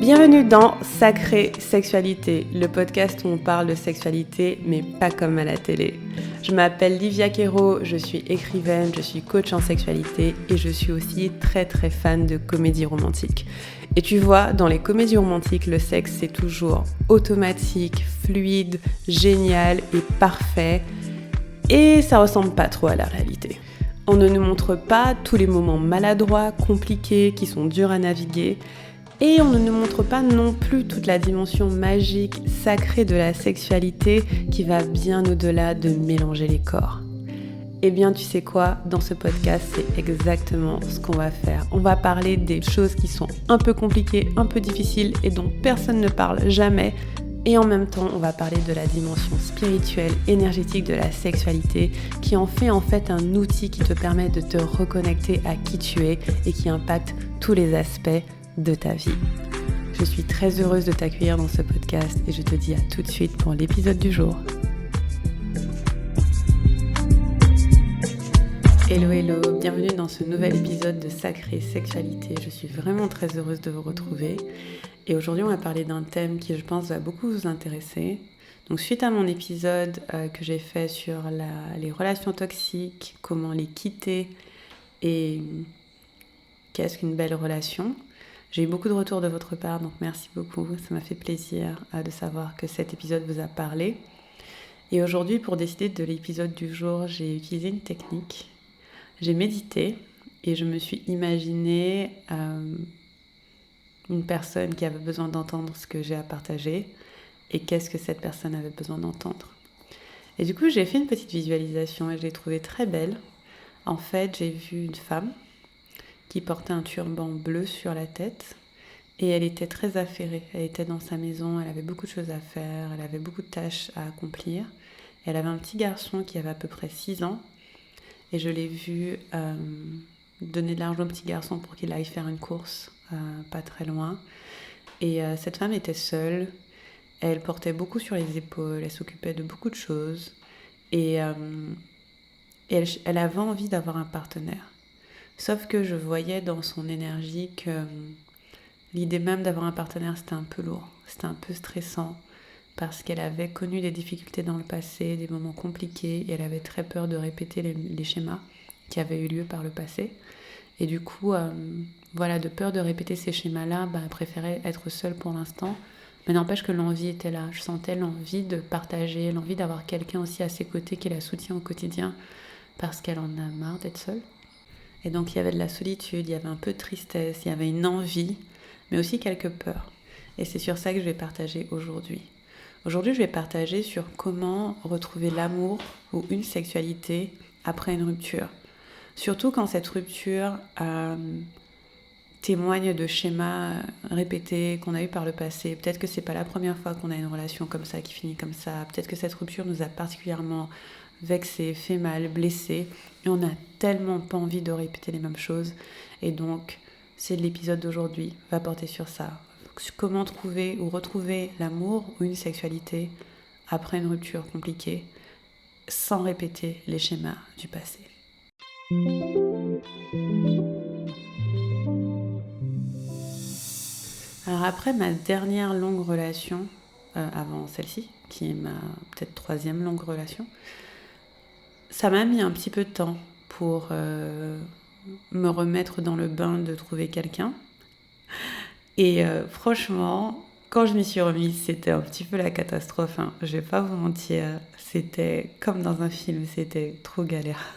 Bienvenue dans Sacrée Sexualité, le podcast où on parle de sexualité, mais pas comme à la télé. Je m'appelle Livia Quero, je suis écrivaine, je suis coach en sexualité et je suis aussi très fan de comédie romantique. Et tu vois, dans les comédies romantiques, le sexe c'est toujours automatique, fluide, génial et parfait. Et ça ressemble pas trop à la réalité. On ne nous montre pas tous les moments maladroits, compliqués, qui sont durs à naviguer. Et on ne nous montre pas non plus toute la dimension magique, sacrée de la sexualité qui va bien au-delà de mélanger les corps. Eh bien, tu sais quoi, dans ce podcast, c'est exactement ce qu'on va faire. On va parler des choses qui sont un peu compliquées, un peu difficiles et dont personne ne parle jamais. Et en même temps, on va parler de la dimension spirituelle, énergétique de la sexualité qui en fait un outil qui te permet de te reconnecter à qui tu es et qui impacte tous les aspects de ta vie. Je suis très heureuse de t'accueillir dans ce podcast et je te dis à tout de suite pour l'épisode du jour. Hello, bienvenue dans ce nouvel épisode de Sacrée Sexualité. Je suis vraiment très heureuse de vous retrouver. Et aujourd'hui, on va parler d'un thème qui, je pense, va beaucoup vous intéresser. Donc, suite à mon épisode que j'ai fait sur les relations toxiques, comment les quitter et qu'est-ce qu'une belle relation, j'ai eu beaucoup de retours de votre part, donc merci beaucoup. Ça m'a fait plaisir de savoir que cet épisode vous a parlé. Et aujourd'hui, pour décider de l'épisode du jour, j'ai utilisé une technique. J'ai médité et je me suis imaginé une personne qui avait besoin d'entendre ce que j'ai à partager et qu'est-ce que cette personne avait besoin d'entendre. Et du coup, j'ai fait une petite visualisation et je l'ai trouvée très belle. En fait, j'ai vu une femme qui portait un turban bleu sur la tête et elle était très affairée. Elle était dans sa maison, elle avait beaucoup de choses à faire, elle avait beaucoup de tâches à accomplir. Elle avait un petit garçon qui avait à peu près 6 ans et je l'ai vu donner de l'argent au petit garçon pour qu'il aille faire une course pas très loin. Et cette femme était seule, elle portait beaucoup sur les épaules, elle s'occupait de beaucoup de choses et elle avait envie d'avoir un partenaire. Sauf que je voyais dans son énergie que l'idée même d'avoir un partenaire, c'était un peu lourd, c'était un peu stressant parce qu'elle avait connu des difficultés dans le passé, des moments compliqués et elle avait très peur de répéter les schémas qui avaient eu lieu par le passé. Et du coup, de peur de répéter ces schémas-là, elle préférait être seule pour l'instant. Mais n'empêche que l'envie était là. Je sentais l'envie de partager, l'envie d'avoir quelqu'un aussi à ses côtés qui la soutient au quotidien parce qu'elle en a marre d'être seule. Et donc il y avait de la solitude, il y avait un peu de tristesse, il y avait une envie, mais aussi quelques peurs. Et c'est sur ça que je vais partager aujourd'hui. Aujourd'hui, je vais partager sur comment retrouver l'amour ou une sexualité après une rupture. Surtout quand cette rupture témoigne de schémas répétés qu'on a eu par le passé. Peut-être que c'est pas la première fois qu'on a une relation comme ça, qui finit comme ça. Peut-être que cette rupture nous a particulièrement vexés, fait mal, blessés. Et on n'a tellement pas envie de répéter les mêmes choses. Et donc, l'épisode d'aujourd'hui va porter sur ça. Comment trouver ou retrouver l'amour ou une sexualité après une rupture compliquée sans répéter les schémas du passé. Alors après ma dernière longue relation, avant celle-ci, qui est ma peut-être 3e longue relation, ça m'a mis un petit peu de temps pour me remettre dans le bain de trouver quelqu'un. Et franchement, quand je m'y suis remise, c'était un petit peu la catastrophe. Je vais pas vous mentir, c'était comme dans un film, c'était trop galère.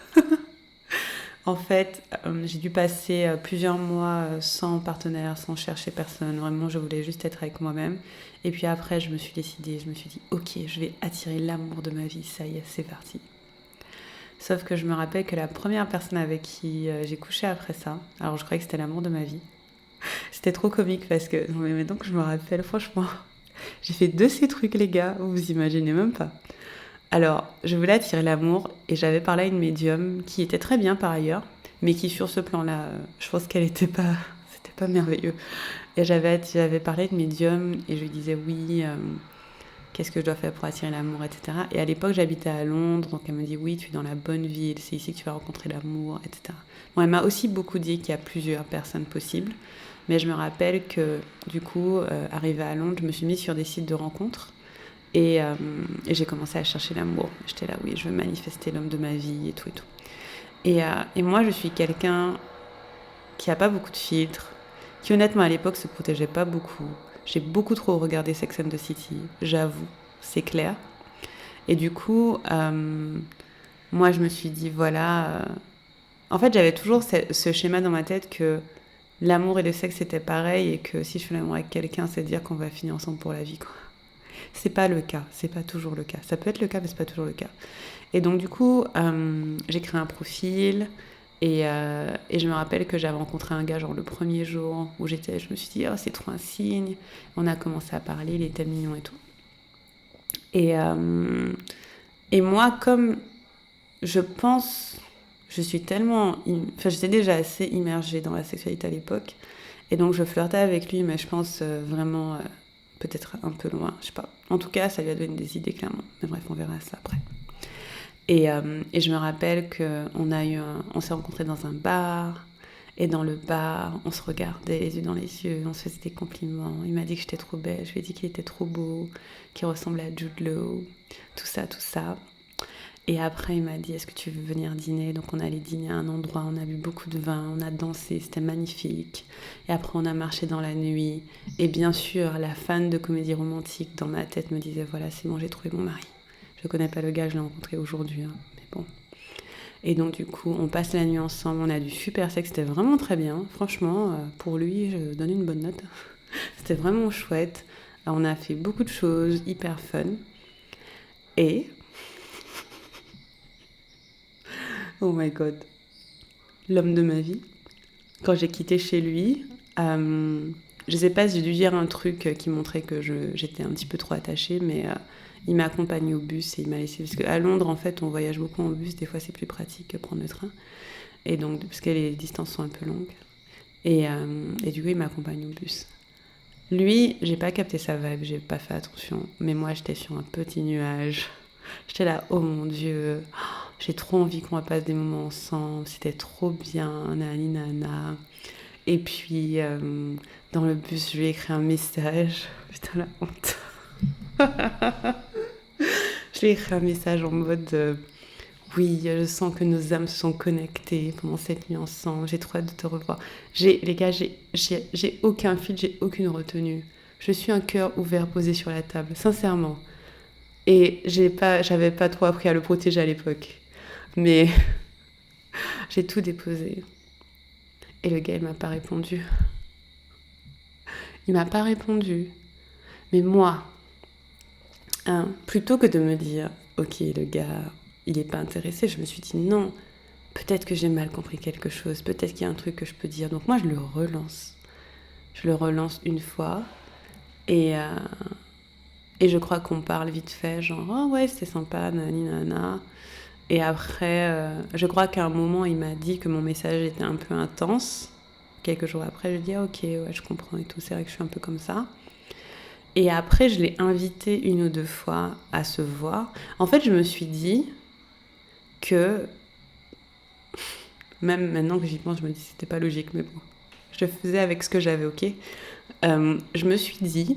En fait, j'ai dû passer plusieurs mois sans partenaire, sans chercher personne. Vraiment, je voulais juste être avec moi-même. Et puis après, je me suis décidée, je me suis dit, ok, je vais attirer l'amour de ma vie, ça y est, c'est parti. Sauf que je me rappelle que la première personne avec qui j'ai couché après ça, alors je croyais que c'était l'amour de ma vie, c'était trop comique parce que, mais donc je me rappelle, franchement, j'ai fait de ces trucs les gars, vous imaginez même pas. Alors, je voulais attirer l'amour et j'avais parlé à une médium qui était très bien par ailleurs, mais qui sur ce plan-là, je pense qu'elle était pas, c'était pas merveilleux. Et j'avais parlé de médium et je lui disais oui, qu'est-ce que je dois faire pour attirer l'amour, etc. Et à l'époque, j'habitais à Londres, donc elle me dit oui, tu es dans la bonne ville, c'est ici que tu vas rencontrer l'amour, etc. Bon, elle m'a aussi beaucoup dit qu'il y a plusieurs personnes possibles, Mais je me rappelle que, du coup, arrivée à Londres, je me suis mise sur des sites de rencontres. Et j'ai commencé à chercher l'amour. J'étais là, oui, je veux manifester l'homme de ma vie et tout et tout. Et moi, je suis quelqu'un qui a pas beaucoup de filtres, qui honnêtement à l'époque se protégeait pas beaucoup. J'ai beaucoup trop regardé Sex and the City, j'avoue, c'est clair. Et du coup, moi, je me suis dit, voilà. En fait, j'avais toujours ce schéma dans ma tête que l'amour et le sexe c'était pareil et que si je fais l'amour avec quelqu'un, c'est dire qu'on va finir ensemble pour la vie, quoi. C'est pas le cas, c'est pas toujours le cas. Ça peut être le cas, mais c'est pas toujours le cas. Et donc, du coup, j'ai créé un profil et je me rappelle que j'avais rencontré un gars, genre le premier jour où je me suis dit, oh, c'est trop un signe. On a commencé à parler, il était mignon et tout. Et, et moi, comme je pense, je suis tellement. Enfin, j'étais déjà assez immergée dans la sexualité à l'époque. Et donc, je flirtais avec lui, mais je pense vraiment. Peut-être un peu loin, je sais pas. En tout cas, ça lui a donné des idées, clairement. Mais bref, on verra ça après. Et je me rappelle on s'est rencontrés dans un bar. Et dans le bar, on se regardait les yeux dans les yeux, on se faisait des compliments. Il m'a dit que j'étais trop belle, je lui ai dit qu'il était trop beau, qu'il ressemblait à Jude Law, tout ça, tout ça. Et après, il m'a dit, est-ce que tu veux venir dîner? Donc on allait dîner à un endroit, on a bu beaucoup de vin, on a dansé, c'était magnifique. Et après, on a marché dans la nuit. Et bien sûr, la fan de comédie romantique dans ma tête me disait, voilà, c'est bon, j'ai trouvé mon mari. Je connais pas le gars, je l'ai rencontré aujourd'hui, hein, mais bon. Et donc du coup, on passe la nuit ensemble, on a du super sexe, c'était vraiment très bien. Franchement, pour lui, je donne une bonne note. C'était vraiment chouette. On a fait beaucoup de choses, hyper fun. Et... oh my god. L'homme de ma vie. Quand j'ai quitté chez lui, je sais pas si j'ai dû dire un truc qui montrait que j'étais un petit peu trop attachée, mais il m'a accompagnée au bus et il m'a laissé. Parce qu'à Londres, en fait, on voyage beaucoup en bus, des fois c'est plus pratique que prendre le train. Et donc, parce que les distances sont un peu longues. Et du coup, il m'a accompagnée au bus. Lui, j'ai pas capté sa vibe, j'ai pas fait attention. Mais moi, j'étais sur un petit nuage. J'étais là, oh mon Dieu, j'ai trop envie qu'on passe des moments ensemble, c'était trop bien, nani nana. Et puis, dans le bus, je lui ai écrit un message. Putain, la honte. Je lui ai écrit un message en mode oui, je sens que nos âmes se sont connectées pendant cette nuit ensemble, j'ai trop hâte de te revoir. Les gars, j'ai aucun fil, j'ai aucune retenue. Je suis un cœur ouvert posé sur la table, sincèrement. Et j'avais pas trop appris à le protéger à l'époque. Mais j'ai tout déposé. Et le gars, il m'a pas répondu. Il m'a pas répondu. Mais moi, hein, plutôt que de me dire, ok, le gars, il est pas intéressé, je me suis dit, non, peut-être que j'ai mal compris quelque chose, peut-être qu'il y a un truc que je peux dire. Donc moi, je le relance. Je le relance une fois. Et je crois qu'on parle vite fait, genre, oh ouais, c'était sympa, nanani, nanana. Et après, je crois qu'à un moment, il m'a dit que mon message était un peu intense. Quelques jours après, je dis, ah, ok, ouais, je comprends et tout, c'est vrai que je suis un peu comme ça. Et après, je l'ai invité une ou deux fois à se voir. En fait, je me suis dit que, même maintenant que j'y pense, je me dis que c'était pas logique, mais bon, je le faisais avec ce que j'avais, ok. Je me suis dit,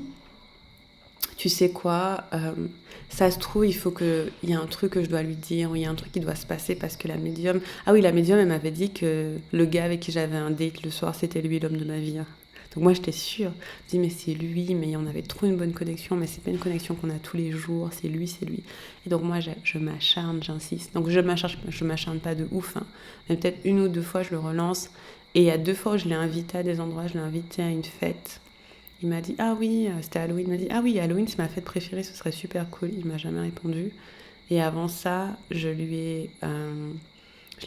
tu sais quoi, ça se trouve, il faut qu'il y a un truc que je dois lui dire, ou il y a un truc qui doit se passer parce que la médium... Ah oui, la médium, elle m'avait dit que le gars avec qui j'avais un date le soir, c'était lui, l'homme de ma vie. Donc moi, j'étais sûre. Je me dis, mais c'est lui, mais on avait trop une bonne connexion, mais c'est pas une connexion qu'on a tous les jours, c'est lui, c'est lui. Et donc moi, je m'acharne, j'insiste. Donc je m'acharne pas de ouf, hein, mais peut-être une ou deux fois, je le relance. Et il y a 2 fois où je l'ai invité à des endroits, je l'ai invité à une fête. Il m'a dit, ah oui, c'était Halloween. Il m'a dit, ah oui, Halloween, c'est ma fête préférée, ce serait super cool. Il m'a jamais répondu. Et avant ça, je l'ai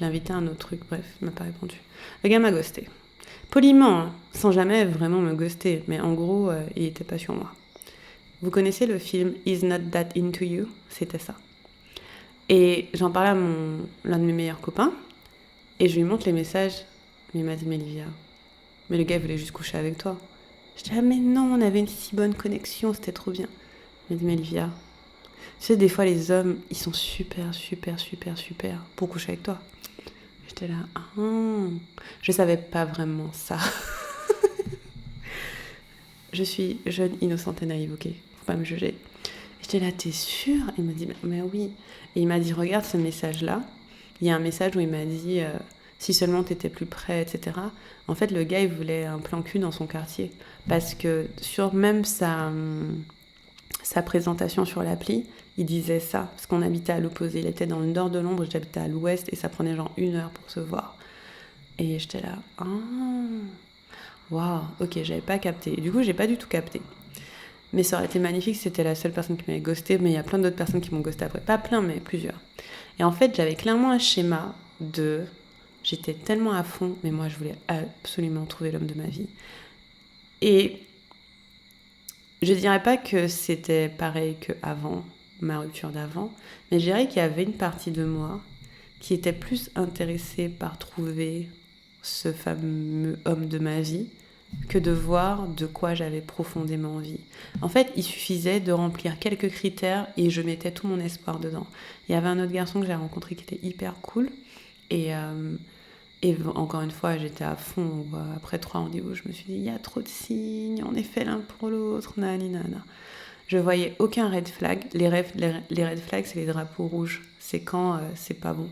invité à un autre truc, bref, il m'a pas répondu. Le gars m'a ghosté. Poliment, hein, sans jamais vraiment me ghoster, mais en gros, il était pas sur moi. Vous connaissez le film He's Not That Into You? C'était ça. Et j'en parlais à l'un de mes meilleurs copains, et je lui montre les messages. Mais il m'a dit, mais Olivia, mais le gars voulait juste coucher avec toi. Je dis, ah mais non, on avait une si bonne connexion, c'était trop bien. Il m'a dit, mais Olivia, tu sais, des fois les hommes, ils sont super, super, super, super pour coucher avec toi. J'étais là, ah, je savais pas vraiment ça. Je suis jeune, innocente et naïve, ok, faut pas me juger. J'étais là, t'es sûre? Il m'a dit, mais oui. Et il m'a dit, regarde ce message-là. Il y a un message où il m'a dit, si seulement t'étais plus près, etc. En fait, le gars, il voulait un plan cul dans son quartier. Parce que sur même sa présentation sur l'appli, il disait ça. Parce qu'on habitait à l'opposé. Il était dans le nord de Londres, j'habitais à l'ouest, et ça prenait genre 1 heure pour se voir. Et j'étais là, ah, waouh, ok, j'avais pas capté. Et du coup, j'ai pas du tout capté. Mais ça aurait été magnifique si c'était la seule personne qui m'avait ghosté, mais il y a plein d'autres personnes qui m'ont ghosté après. Pas plein, mais plusieurs. Et en fait, j'avais clairement un schéma de... J'étais tellement à fond, mais moi, je voulais absolument trouver l'homme de ma vie. Et je dirais pas que c'était pareil qu'avant, ma rupture d'avant, mais je dirais qu'il y avait une partie de moi qui était plus intéressée par trouver ce fameux homme de ma vie que de voir de quoi j'avais profondément envie. En fait, il suffisait de remplir quelques critères et je mettais tout mon espoir dedans. Il y avait un autre garçon que j'ai rencontré qui était hyper cool et encore une fois, j'étais à fond. Après 3 rendez-vous, je me suis dit, il y a trop de signes, on est fait l'un pour l'autre, nana. Je voyais aucun red flag. Les red flags, c'est les drapeaux rouges. C'est quand c'est pas bon.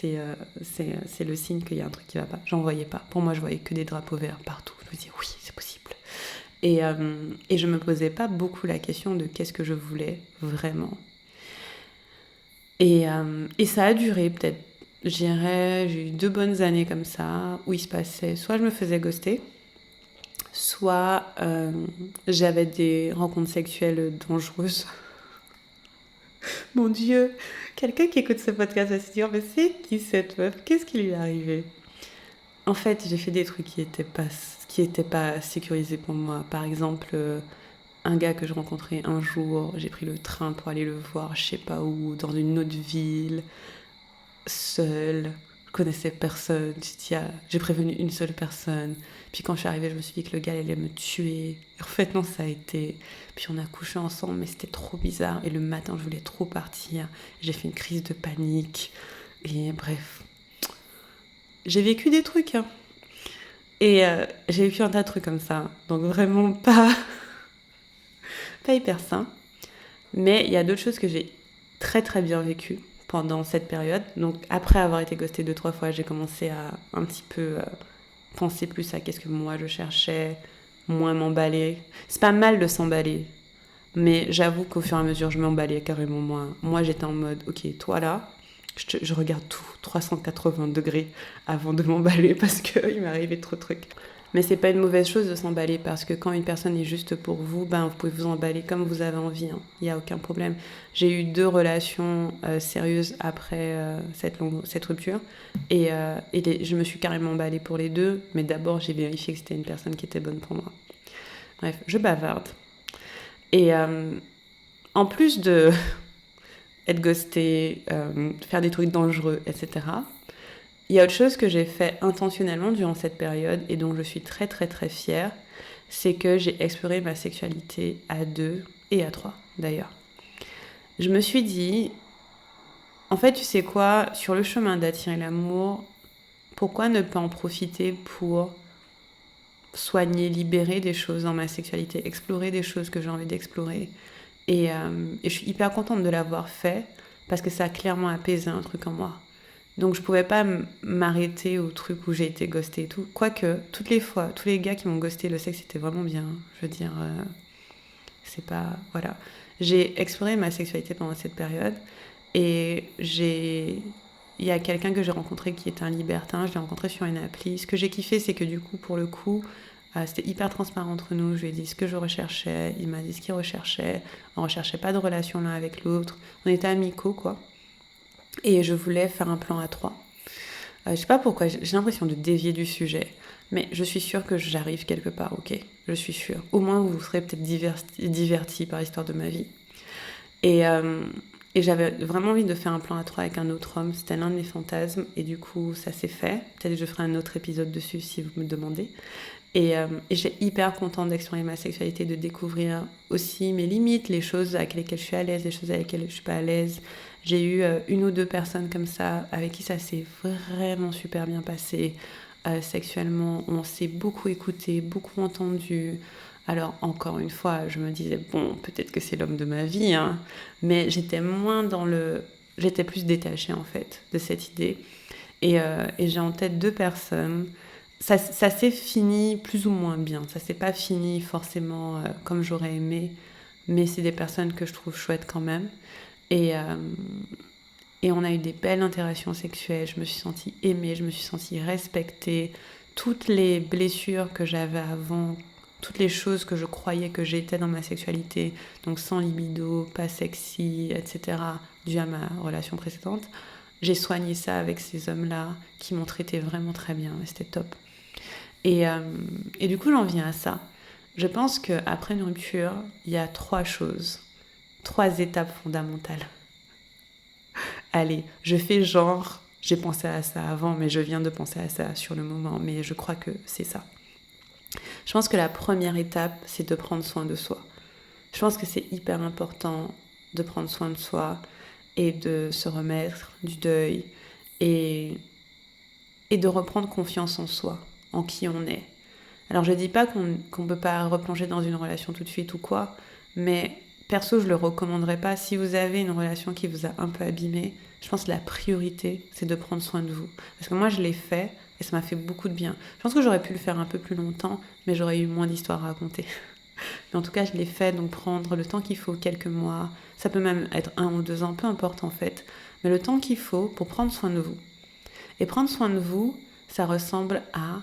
c'est le signe qu'il y a un truc qui va pas. J'en voyais pas. Pour moi, je voyais que des drapeaux verts partout. Je me disais, oui, c'est possible. Et je me posais pas beaucoup la question de qu'est-ce que je voulais vraiment. Et ça a duré peut-être, je dirais, j'ai eu 2 bonnes années comme ça, où il se passait, soit je me faisais ghoster, soit j'avais des rencontres sexuelles dangereuses. Mon Dieu, quelqu'un qui écoute ce podcast va se dire, mais c'est qui cette meuf? Qu'est-ce qui lui est arrivé? En fait, j'ai fait des trucs qui étaient pas sécurisés pour moi. Par exemple, un gars que je rencontrais un jour, j'ai pris le train pour aller le voir, je sais pas où, dans une autre ville, seule. Je connaissais personne. J'ai prévenu une seule personne. Puis quand je suis arrivée, je me suis dit que le gars allait me tuer. Et en fait, non, ça a été. Puis on a couché ensemble, mais c'était trop bizarre. Et le matin, je voulais trop partir. J'ai fait une crise de panique. Et bref. J'ai vécu des trucs, hein. Et j'ai vécu un tas de trucs comme ça. Donc vraiment pas hyper sain. Mais il y a d'autres choses que j'ai très très bien vécues pendant cette période. Donc après avoir été ghostée 2-3 fois, j'ai commencé à un petit peu penser plus à qu'est-ce que moi je cherchais, moins m'emballer. C'est pas mal de s'emballer, mais j'avoue qu'au fur et à mesure, je m'emballais carrément moins. Moi, j'étais en mode, ok, toi là, je regarde tout, 380 degrés avant de m'emballer parce qu'il m'est arrivé trop de trucs. Mais c'est pas une mauvaise chose de s'emballer parce que quand une personne est juste pour vous, ben vous pouvez vous emballer comme vous avez envie, hein. Il n'y a aucun problème. J'ai eu 2 relations sérieuses après cette rupture et je me suis carrément emballée pour les 2, mais d'abord j'ai vérifié que c'était une personne qui était bonne pour moi. Bref, je bavarde. Et en plus de être ghostée, faire des trucs dangereux, etc., il y a autre chose que j'ai fait intentionnellement durant cette période et dont je suis très très très fière, c'est que j'ai exploré ma sexualité à 2 et à 3 d'ailleurs. Je me suis dit, en fait tu sais quoi, sur le chemin d'attirer l'amour, pourquoi ne pas en profiter pour soigner, libérer des choses dans ma sexualité, explorer des choses que j'ai envie d'explorer. Et je suis hyper contente de l'avoir fait parce que ça a clairement apaisé un truc en moi. Donc je pouvais pas m'arrêter au truc où j'ai été ghostée et tout. Quoique, toutes les fois, tous les gars qui m'ont ghosté, le sexe c'était vraiment bien. Je veux dire, c'est pas... Voilà. J'ai exploré ma sexualité pendant cette période et il y a quelqu'un que j'ai rencontré qui est un libertin, je l'ai rencontré sur une appli. Ce que j'ai kiffé, c'est que du coup, pour le coup, c'était hyper transparent entre nous. Je lui ai dit ce que je recherchais, il m'a dit ce qu'il recherchait. On recherchait pas de relation l'un avec l'autre. On était amicaux, quoi. Et je voulais faire un plan à 3. Je sais pas pourquoi, j'ai l'impression de dévier du sujet. Mais je suis sûre que j'arrive quelque part, ok? Je suis sûre. Au moins, vous serez peut-être divertis par l'histoire de ma vie. Et j'avais vraiment envie de faire un plan à 3 avec un autre homme. C'était l'un de mes fantasmes. Et du coup, ça s'est fait. Peut-être que je ferai un autre épisode dessus si vous me demandez. Et j'étais hyper contente d'explorer ma sexualité, de découvrir aussi mes limites, les choses avec lesquelles je suis à l'aise, les choses avec lesquelles je suis pas à l'aise. J'ai eu 1 ou 2 personnes comme ça avec qui ça s'est vraiment super bien passé. sexuellement, on s'est beaucoup écouté, beaucoup entendu. Alors encore une fois, je me disais, bon, peut-être que c'est l'homme de ma vie, hein, mais j'étais plus détachée en fait de cette idée. Et j'ai en tête 2 personnes. Ça s'est fini plus ou moins bien. Ça s'est pas fini forcément comme j'aurais aimé, mais c'est des personnes que je trouve chouettes quand même. Et, euh, et on a eu des belles interactions sexuelles. Je me suis sentie aimée, je me suis sentie respectée. Toutes les blessures que j'avais avant, toutes les choses que je croyais que j'étais dans ma sexualité, donc sans libido, pas sexy, etc., dû à ma relation précédente, j'ai soigné ça avec ces hommes-là qui m'ont traité vraiment très bien. C'était top. Et du coup, j'en viens à ça. Je pense qu'après une rupture, il y a 3 choses, 3 étapes fondamentales. Allez, je fais genre, j'ai pensé à ça avant, mais je viens de penser à ça sur le moment, mais je crois que c'est ça. Je pense que la première étape, c'est de prendre soin de soi. Je pense que c'est hyper important de prendre soin de soi et de se remettre du deuil et, et de reprendre confiance en soi, en qui on est. Alors je dis pas qu'on ne peut pas replonger dans une relation tout de suite ou quoi, mais perso je le recommanderais pas. Si vous avez une relation qui vous a un peu abîmé, je pense que la priorité c'est de prendre soin de vous. Parce que moi je l'ai fait et ça m'a fait beaucoup de bien. Je pense que j'aurais pu le faire un peu plus longtemps, mais j'aurais eu moins d'histoires à raconter. Mais en tout cas je l'ai fait, donc prendre le temps qu'il faut, quelques mois, ça peut même être 1 ou 2 ans, peu importe en fait, mais le temps qu'il faut pour prendre soin de vous. Et prendre soin de vous, ça ressemble à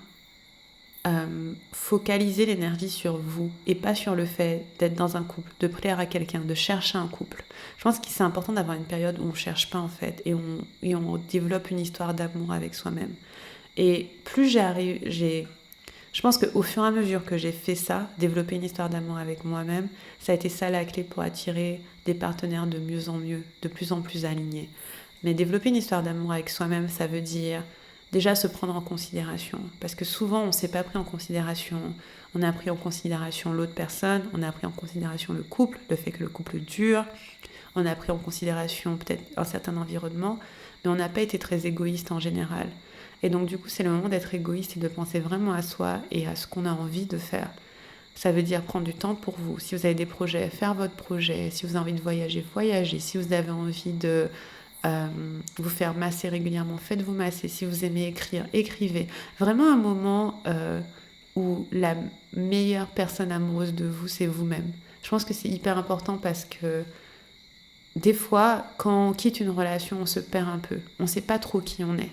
focaliser l'énergie sur vous et pas sur le fait d'être dans un couple, de plaire à quelqu'un, de chercher un couple. Je pense que c'est important d'avoir une période où on ne cherche pas en fait et on développe une histoire d'amour avec soi-même. Et plus je pense qu'au fur et à mesure que j'ai fait ça, développer une histoire d'amour avec moi-même, ça a été ça la clé pour attirer des partenaires de mieux en mieux, de plus en plus alignés. Mais développer une histoire d'amour avec soi-même, ça veut dire déjà se prendre en considération. Parce que souvent, on ne s'est pas pris en considération. On a pris en considération l'autre personne, on a pris en considération le couple, le fait que le couple dure, on a pris en considération peut-être un certain environnement, mais on n'a pas été très égoïste en général. Et donc du coup, c'est le moment d'être égoïste et de penser vraiment à soi et à ce qu'on a envie de faire. Ça veut dire prendre du temps pour vous. Si vous avez des projets, faire votre projet. Si vous avez envie de voyager, voyager. Si vous avez envie de vous faire masser régulièrement, faites-vous masser. Si vous aimez écrire, écrivez. Vraiment un moment où la meilleure personne amoureuse de vous, c'est vous-même. Je pense que c'est hyper important parce que des fois, quand on quitte une relation, on se perd un peu. On ne sait pas trop qui on est.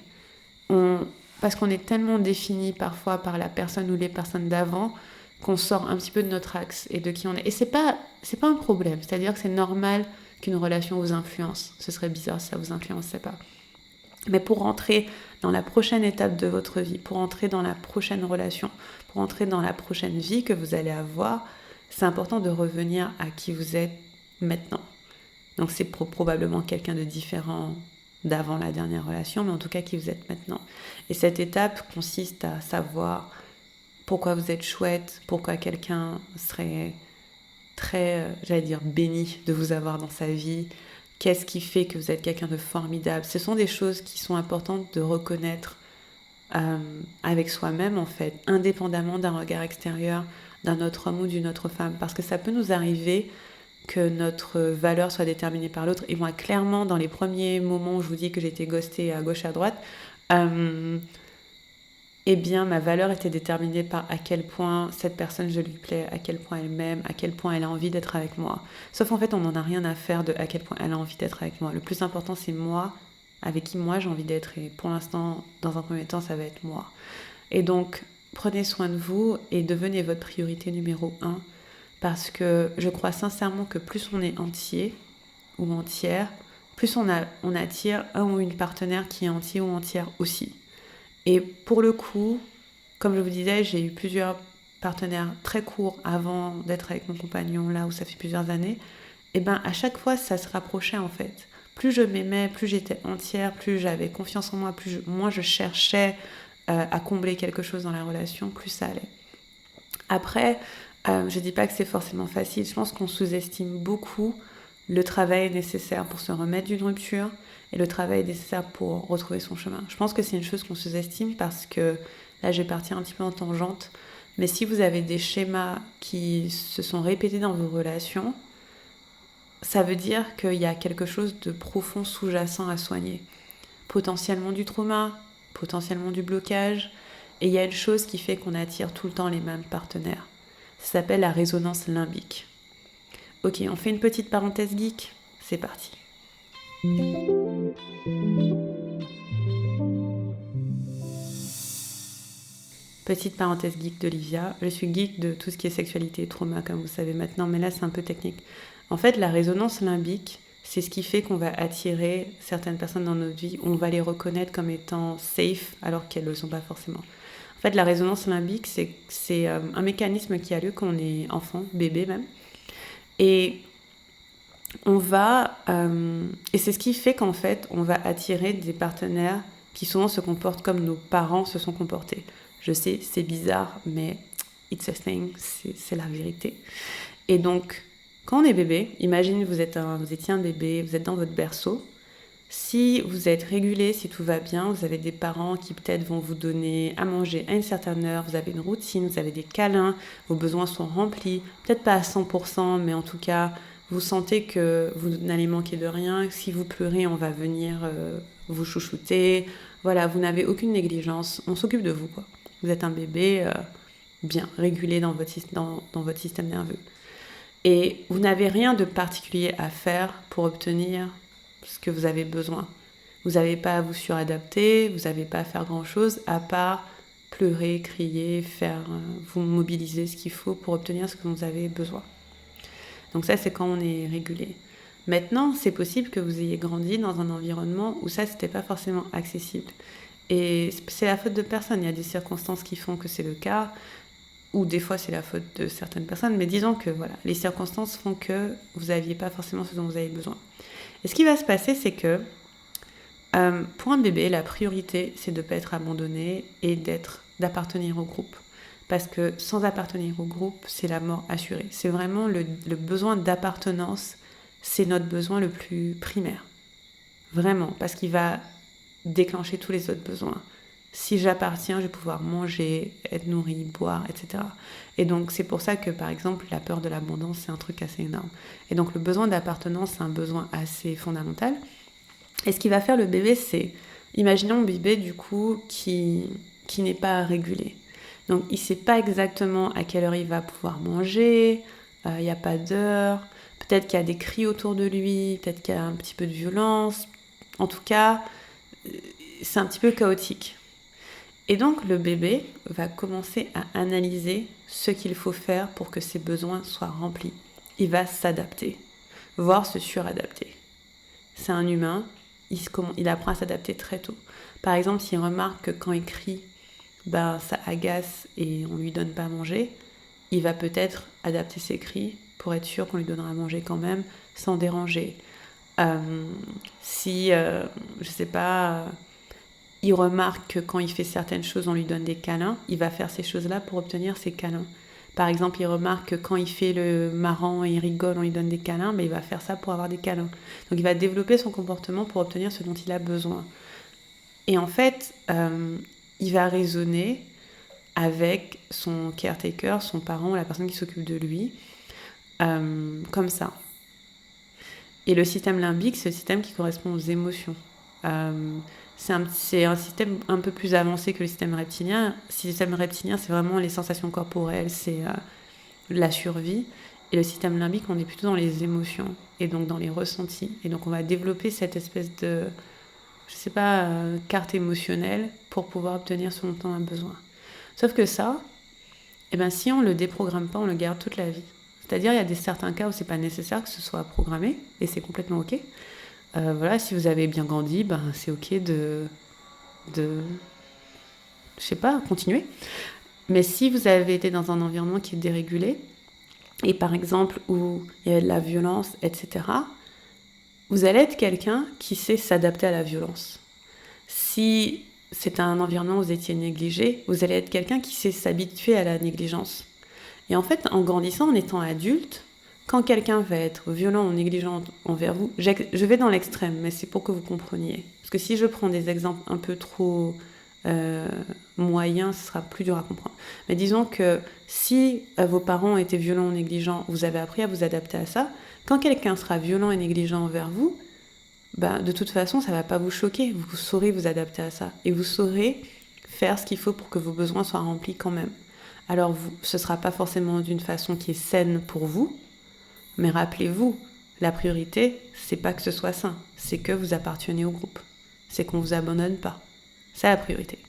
Parce qu'on est tellement défini parfois par la personne ou les personnes d'avant qu'on sort un petit peu de notre axe et de qui on est. Et c'est pas un problème. C'est-à-dire que c'est normal qu'une relation vous influence. Ce serait bizarre si ça vous influençait pas. Mais pour rentrer dans la prochaine étape de votre vie, pour entrer dans la prochaine relation, pour entrer dans la prochaine vie que vous allez avoir, c'est important de revenir à qui vous êtes maintenant. Donc c'est probablement quelqu'un de différent d'avant la dernière relation, mais en tout cas qui vous êtes maintenant. Et cette étape consiste à savoir pourquoi vous êtes chouette, pourquoi quelqu'un serait très, j'allais dire, béni de vous avoir dans sa vie. Qu'est-ce qui fait que vous êtes quelqu'un de formidable? Ce sont des choses qui sont importantes de reconnaître avec soi-même, en fait, indépendamment d'un regard extérieur, d'un autre homme ou d'une autre femme. Parce que ça peut nous arriver que notre valeur soit déterminée par l'autre. Et moi, clairement, dans les premiers moments où je vous dis que j'étais ghostée à gauche, à droite, eh bien, ma valeur était déterminée par à quel point cette personne, je lui plais, à quel point elle m'aime, à quel point elle a envie d'être avec moi. Sauf en fait, on n'en a rien à faire de à quel point elle a envie d'être avec moi. Le plus important, c'est moi, avec qui moi j'ai envie d'être. Et pour l'instant, dans un premier temps, ça va être moi. Et donc, prenez soin de vous et devenez votre priorité numéro 1. Parce que je crois sincèrement que plus on est entier ou entière, plus on attire un ou une partenaire qui est entier ou entière aussi. Et pour le coup, comme je vous disais, j'ai eu plusieurs partenaires très courts avant d'être avec mon compagnon, là où ça fait plusieurs années. Et bien à chaque fois, ça se rapprochait en fait. Plus je m'aimais, plus j'étais entière, plus j'avais confiance en moi, plus moins je cherchais à combler quelque chose dans la relation, plus ça allait. Après, je dis pas que c'est forcément facile. Je pense qu'on sous-estime beaucoup le travail nécessaire pour se remettre d'une rupture et le travail nécessaire pour retrouver son chemin. Je pense que c'est une chose qu'on sous-estime parce que Là, je vais partir un petit peu en tangente. Mais si vous avez des schémas qui se sont répétés dans vos relations, ça veut dire qu'il y a quelque chose de profond sous-jacent à soigner. Potentiellement du trauma, potentiellement du blocage. Et il y a une chose qui fait qu'on attire tout le temps les mêmes partenaires. Ça s'appelle la résonance limbique. Ok, on fait une petite parenthèse geek. C'est parti. Petite parenthèse geek d'Olivia. Je suis geek de tout ce qui est sexualité et trauma, comme vous savez maintenant, mais là c'est un peu technique. En fait, la résonance limbique, c'est ce qui fait qu'on va attirer certaines personnes dans notre vie, on va les reconnaître comme étant safe, alors qu'elles ne le sont pas forcément. En fait, la résonance limbique, c'est un mécanisme qui a lieu quand on est enfant, bébé même. Et on va... et c'est ce qui fait qu'en fait, on va attirer des partenaires qui souvent se comportent comme nos parents se sont comportés. Je sais, c'est bizarre, mais it's a thing, c'est la vérité. Et donc, quand on est bébé, imagine vous étiez un bébé, vous êtes dans votre berceau. Si vous êtes régulé, si tout va bien, vous avez des parents qui peut-être vont vous donner à manger à une certaine heure, vous avez une routine, vous avez des câlins, vos besoins sont remplis, peut-être pas à 100%, mais en tout cas, vous sentez que vous n'allez manquer de rien. Si vous pleurez, on va venir vous chouchouter. Voilà, vous n'avez aucune négligence, on s'occupe de vous, quoi. Vous êtes un bébé bien régulé dans votre système nerveux. Et vous n'avez rien de particulier à faire pour obtenir ce que vous avez besoin. Vous n'avez pas à vous suradapter, vous n'avez pas à faire grand-chose à part pleurer, crier, vous mobiliser ce qu'il faut pour obtenir ce que vous avez besoin. Donc ça, c'est quand on est régulé. Maintenant, c'est possible que vous ayez grandi dans un environnement où ça, c'était pas forcément accessible. Et c'est la faute de personne. Il y a des circonstances qui font que c'est le cas, ou des fois c'est la faute de certaines personnes, mais disons que voilà, les circonstances font que vous n'aviez pas forcément ce dont vous avez besoin. Et ce qui va se passer, c'est que pour un bébé, la priorité, c'est de ne pas être abandonné et d'appartenir au groupe. Parce que sans appartenir au groupe, c'est la mort assurée. C'est vraiment le besoin d'appartenance, c'est notre besoin le plus primaire. Vraiment, parce qu'il va déclencher tous les autres besoins. Si j'appartiens, je vais pouvoir manger, être nourri, boire, etc. Et donc, c'est pour ça que, par exemple, la peur de l'abondance, c'est un truc assez énorme. Et donc, le besoin d'appartenance, c'est un besoin assez fondamental. Et ce qui va faire le bébé, c'est... Imaginons un bébé, du coup, qui n'est pas régulé. Donc, il ne sait pas exactement à quelle heure il va pouvoir manger, il n'y a pas d'heure, peut-être qu'il y a des cris autour de lui, peut-être qu'il y a un petit peu de violence. En tout cas, c'est un petit peu chaotique. Et donc, le bébé va commencer à analyser ce qu'il faut faire pour que ses besoins soient remplis. Il va s'adapter, voire se suradapter. C'est un humain, il apprend à s'adapter très tôt. Par exemple, s'il remarque que quand il crie, ça agace et on ne lui donne pas à manger, il va peut-être adapter ses cris pour être sûr qu'on lui donnera à manger quand même, sans déranger. Je sais pas... il remarque que quand il fait certaines choses, on lui donne des câlins, il va faire ces choses-là pour obtenir ses câlins. Par exemple, il remarque que quand il fait le marrant et il rigole, on lui donne des câlins, mais il va faire ça pour avoir des câlins. Donc il va développer son comportement pour obtenir ce dont il a besoin. Et en fait, il va raisonner avec son caretaker, son parent, la personne qui s'occupe de lui, comme ça. Et le système limbique, c'est le système qui correspond aux émotions. C'est un système un peu plus avancé que le système reptilien. Le système reptilien, c'est vraiment les sensations corporelles, c'est la survie. Et le système limbique, on est plutôt dans les émotions et donc dans les ressentis. Et donc on va développer cette espèce de, carte émotionnelle pour pouvoir obtenir ce dont on a besoin. Sauf que ça, si on ne le déprogramme pas, on le garde toute la vie. C'est-à-dire, il y a certains cas où c'est pas nécessaire que ce soit programmé, et c'est complètement ok. Si vous avez bien grandi, c'est ok de continuer. Mais si vous avez été dans un environnement qui est dérégulé, et par exemple où il y a de la violence, etc., vous allez être quelqu'un qui sait s'adapter à la violence. Si c'est un environnement où vous étiez négligé, vous allez être quelqu'un qui sait s'habituer à la négligence. Et en fait, en grandissant, en étant adulte, quand quelqu'un va être violent ou négligent envers vous, je vais dans l'extrême, mais c'est pour que vous compreniez. Parce que si je prends des exemples un peu trop moyen, ce sera plus dur à comprendre. Mais disons que si vos parents ont été violents ou négligents, vous avez appris à vous adapter à ça. Quand quelqu'un sera violent et négligent envers vous, de toute façon, ça ne va pas vous choquer. Vous saurez vous adapter à ça. Et vous saurez faire ce qu'il faut pour que vos besoins soient remplis quand même. Alors, ce ne sera pas forcément d'une façon qui est saine pour vous, mais rappelez-vous, la priorité, c'est pas que ce soit sain, c'est que vous appartenez au groupe. C'est qu'on ne vous abandonne pas. C'est la priorité.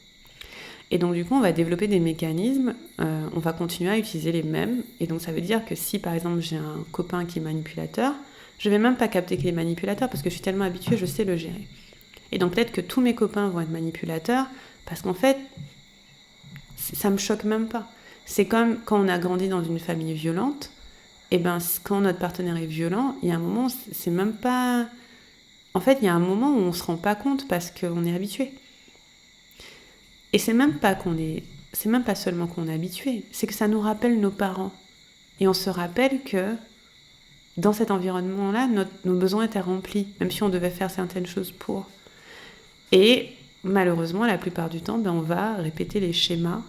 Et donc, du coup, on va développer des mécanismes, on va continuer à utiliser les mêmes. Et donc, ça veut dire que si, par exemple, j'ai un copain qui est manipulateur, je vais même pas capter qu'il est manipulateur parce que je suis tellement habituée, je sais le gérer. Et donc, peut-être que tous mes copains vont être manipulateurs parce qu'en fait, ça me choque même pas. C'est comme quand on a grandi dans une famille violente, et quand notre partenaire est violent, il y a un moment, c'est même pas... En fait, il y a un moment où on se rend pas compte parce qu'on est habitué. Et c'est même pas seulement qu'on est habitué, c'est que ça nous rappelle nos parents. Et on se rappelle que dans cet environnement-là, nos besoins étaient remplis, même si on devait faire certaines choses pour. Et malheureusement, la plupart du temps, on va répéter les schémas.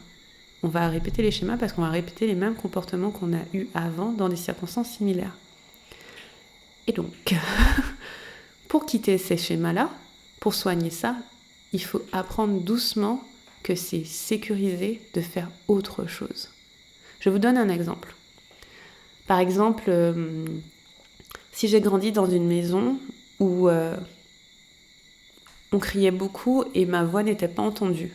On va répéter les schémas parce qu'on va répéter les mêmes comportements qu'on a eus avant dans des circonstances similaires. Et donc, pour quitter ces schémas-là, pour soigner ça, il faut apprendre doucement que c'est sécurisé de faire autre chose. Je vous donne un exemple. Par exemple, si j'ai grandi dans une maison où on criait beaucoup et ma voix n'était pas entendue.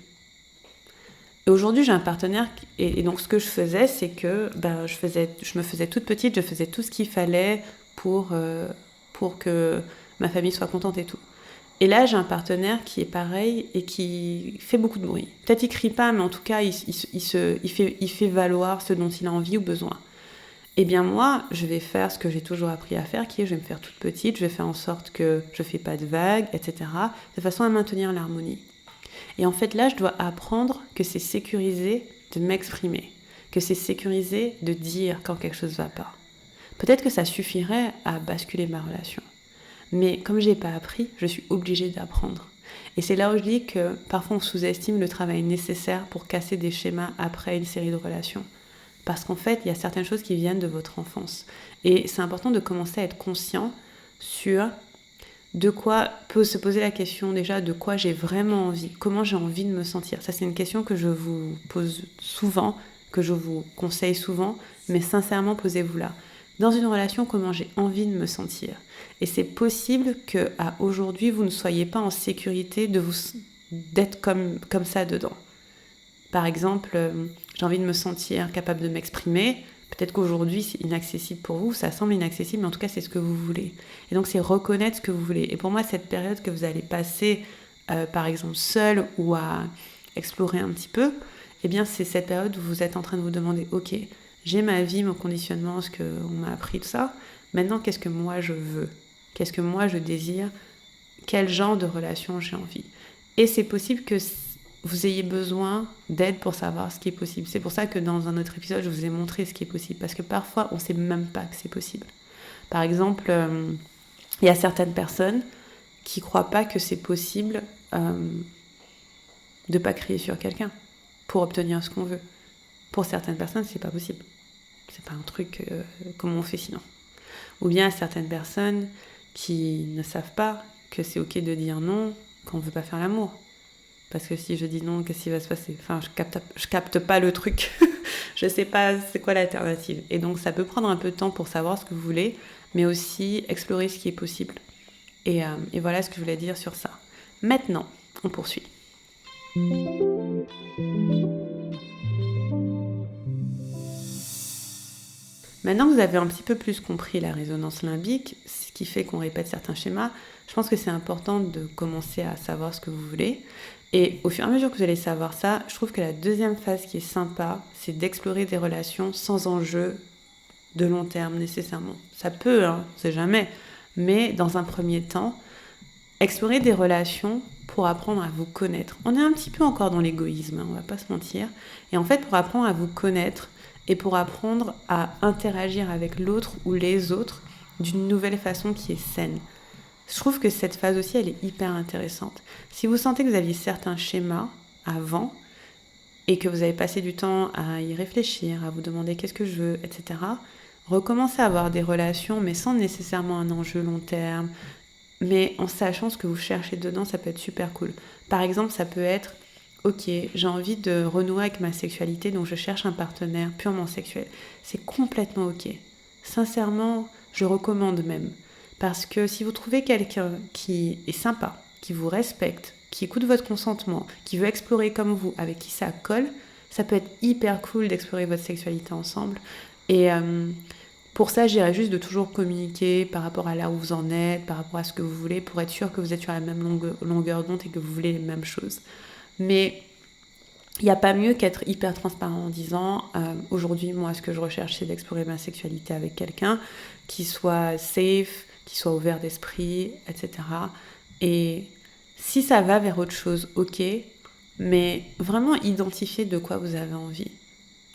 Et aujourd'hui, j'ai un partenaire et donc ce que je faisais, c'est que je me faisais toute petite, je faisais tout ce qu'il fallait pour que ma famille soit contente et tout. Et là, j'ai un partenaire qui est pareil et qui fait beaucoup de bruit. Peut-être il crie pas, mais en tout cas, il fait valoir ce dont il a envie ou besoin. Eh bien moi, je vais faire ce que j'ai toujours appris à faire, qui est je vais me faire toute petite, je vais faire en sorte que je ne fais pas de vagues, etc., de façon à maintenir l'harmonie. Et en fait, là, je dois apprendre que c'est sécurisé de m'exprimer, que c'est sécurisé de dire quand quelque chose ne va pas. Peut-être que ça suffirait à basculer ma relation. Mais comme je n'ai pas appris, je suis obligée d'apprendre. Et c'est là où je dis que parfois on sous-estime le travail nécessaire pour casser des schémas après une série de relations. Parce qu'en fait, il y a certaines choses qui viennent de votre enfance. Et c'est important de commencer à être conscient sur de quoi peut se poser la question déjà de quoi j'ai vraiment envie, comment j'ai envie de me sentir. Ça, c'est une question que je vous pose souvent, que je vous conseille souvent, mais sincèrement, posez-vous-la. Dans une relation, comment j'ai envie de me sentir. Et c'est possible qu'à aujourd'hui, vous ne soyez pas en sécurité d'être comme ça dedans. Par exemple, j'ai envie de me sentir capable de m'exprimer. Peut-être qu'aujourd'hui, c'est inaccessible pour vous, ça semble inaccessible, mais en tout cas, c'est ce que vous voulez. Et donc, c'est reconnaître ce que vous voulez. Et pour moi, cette période que vous allez passer, par exemple, seul ou à explorer un petit peu, eh bien, c'est cette période où vous êtes en train de vous demander, ok, j'ai ma vie, mon conditionnement, ce qu'on m'a appris, tout ça. Maintenant, qu'est-ce que moi, je veux ? Qu'est-ce que moi, je désire ? Quel genre de relation j'ai envie ? Et c'est possible que vous ayez besoin d'aide pour savoir ce qui est possible. C'est pour ça que dans un autre épisode, je vous ai montré ce qui est possible. Parce que parfois, on ne sait même pas que c'est possible. Par exemple, il y a certaines personnes qui ne croient pas que c'est possible de ne pas crier sur quelqu'un pour obtenir ce qu'on veut. Pour certaines personnes, c'est pas possible. C'est pas un truc comment on fait sinon. Ou bien certaines personnes qui ne savent pas que c'est ok de dire non quand on ne veut pas faire l'amour. Parce que si je dis non, qu'est-ce qui va se passer ? Enfin, je capte pas le truc. Je sais pas c'est quoi l'alternative. Et donc, ça peut prendre un peu de temps pour savoir ce que vous voulez, mais aussi explorer ce qui est possible. Et voilà ce que je voulais dire sur ça. Maintenant, on poursuit. Maintenant que vous avez un petit peu plus compris la résonance limbique, ce qui fait qu'on répète certains schémas, je pense que c'est important de commencer à savoir ce que vous voulez. Et au fur et à mesure que vous allez savoir ça, je trouve que la deuxième phase qui est sympa, c'est d'explorer des relations sans enjeu de long terme nécessairement. Ça peut, on sait jamais. Mais dans un premier temps, explorer des relations pour apprendre à vous connaître. On est un petit peu encore dans l'égoïsme, on va pas se mentir. Et en fait, pour apprendre à vous connaître et pour apprendre à interagir avec l'autre ou les autres d'une nouvelle façon qui est saine. Je trouve que cette phase aussi, elle est hyper intéressante. Si vous sentez que vous aviez certains schémas avant, et que vous avez passé du temps à y réfléchir, à vous demander qu'est-ce que je veux, etc., recommencez à avoir des relations, mais sans nécessairement un enjeu long terme, mais en sachant ce que vous cherchez dedans, ça peut être super cool. Par exemple, ça peut être, ok, j'ai envie de renouer avec ma sexualité, donc je cherche un partenaire purement sexuel. C'est complètement ok. Sincèrement, je recommande même. Parce que si vous trouvez quelqu'un qui est sympa, qui vous respecte, qui écoute votre consentement, qui veut explorer comme vous, avec qui ça colle, ça peut être hyper cool d'explorer votre sexualité ensemble. Et pour ça, je dirais juste de toujours communiquer par rapport à là où vous en êtes, par rapport à ce que vous voulez, pour être sûr que vous êtes sur la même longueur d'onde et que vous voulez les mêmes choses. Mais il n'y a pas mieux qu'être hyper transparent en disant aujourd'hui, moi, ce que je recherche, c'est d'explorer ma sexualité avec quelqu'un qui soit safe, qui soit ouvert d'esprit, etc. Et si ça va vers autre chose, ok, mais vraiment identifier de quoi vous avez envie.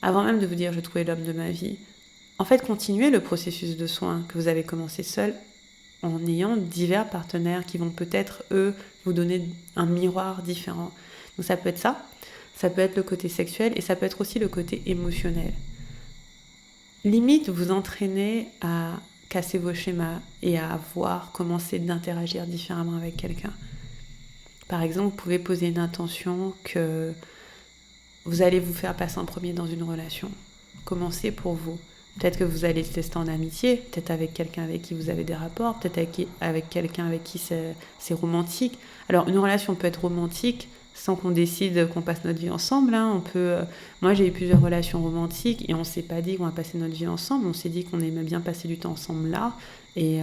Avant même de vous dire je trouvais l'homme de ma vie, en fait, continuez le processus de soins que vous avez commencé seul en ayant divers partenaires qui vont peut-être, eux, vous donner un miroir différent. Donc ça peut être ça peut être le côté sexuel et ça peut être aussi le côté émotionnel. Limite, vous entraînez à casser vos schémas et à voir comment c'est d'interagir différemment avec quelqu'un. Par exemple, vous pouvez poser une intention que vous allez vous faire passer en premier dans une relation. Commencez pour vous. Peut-être que vous allez se tester en amitié, peut-être avec quelqu'un avec qui vous avez des rapports, peut-être avec quelqu'un avec qui c'est romantique. Alors, une relation peut être romantique sans qu'on décide qu'on passe notre vie ensemble. Hein. Moi, j'ai eu plusieurs relations romantiques et on ne s'est pas dit qu'on va passer notre vie ensemble. On s'est dit qu'on aimait bien passer du temps ensemble là. Et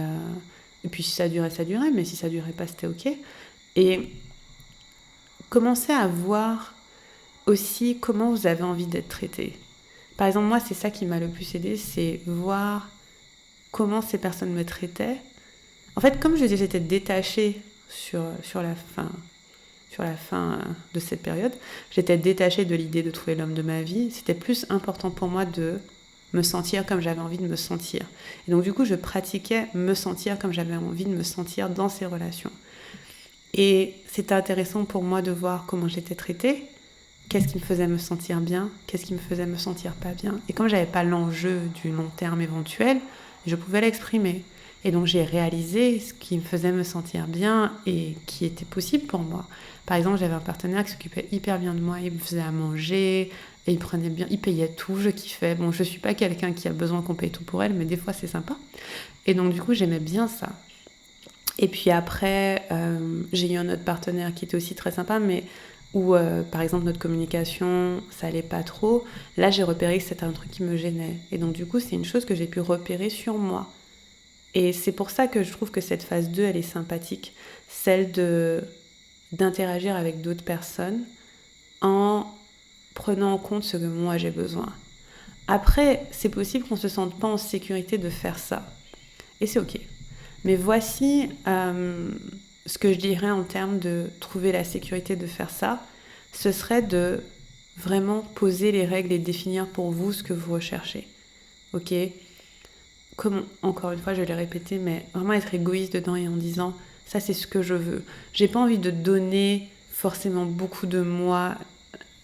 puis, si ça durait, ça durait. Mais si ça durait pas, c'était OK. Et commencez à voir aussi comment vous avez envie d'être traité. Par exemple, moi, c'est ça qui m'a le plus aidé, c'est voir comment ces personnes me traitaient. En fait, comme je disais, j'étais détachée sur la fin de cette période, j'étais détachée de l'idée de trouver l'homme de ma vie. C'était plus important pour moi de me sentir comme j'avais envie de me sentir. Et donc, du coup, je pratiquais me sentir comme j'avais envie de me sentir dans ces relations. Et c'était intéressant pour moi de voir comment j'étais traitée. Qu'est-ce qui me faisait me sentir bien, qu'est-ce qui me faisait me sentir pas bien. Et comme j'avais pas l'enjeu du long terme éventuel, je pouvais l'exprimer. Et donc j'ai réalisé ce qui me faisait me sentir bien et qui était possible pour moi. Par exemple, j'avais un partenaire qui s'occupait hyper bien de moi, il me faisait à manger, et il prenait bien, il payait tout, je kiffais. Bon, je suis pas quelqu'un qui a besoin qu'on paye tout pour elle, mais des fois c'est sympa. Et donc du coup, j'aimais bien ça. Et puis après, j'ai eu un autre partenaire qui était aussi très sympa, mais où, par exemple, notre communication, ça allait pas trop. Là, j'ai repéré que c'était un truc qui me gênait. Et donc, du coup, c'est une chose que j'ai pu repérer sur moi. Et c'est pour ça que je trouve que cette phase 2, elle est sympathique. Celle d'interagir avec d'autres personnes en prenant en compte ce que moi, j'ai besoin. Après, c'est possible qu'on ne se sente pas en sécurité de faire ça. Et c'est OK. Mais voici ce que je dirais en termes de trouver la sécurité de faire ça. Ce serait de vraiment poser les règles et définir pour vous ce que vous recherchez. Ok ? Comme, encore une fois, je l'ai répété, mais vraiment être égoïste dedans et en disant ça, c'est ce que je veux. J'ai pas envie de donner forcément beaucoup de moi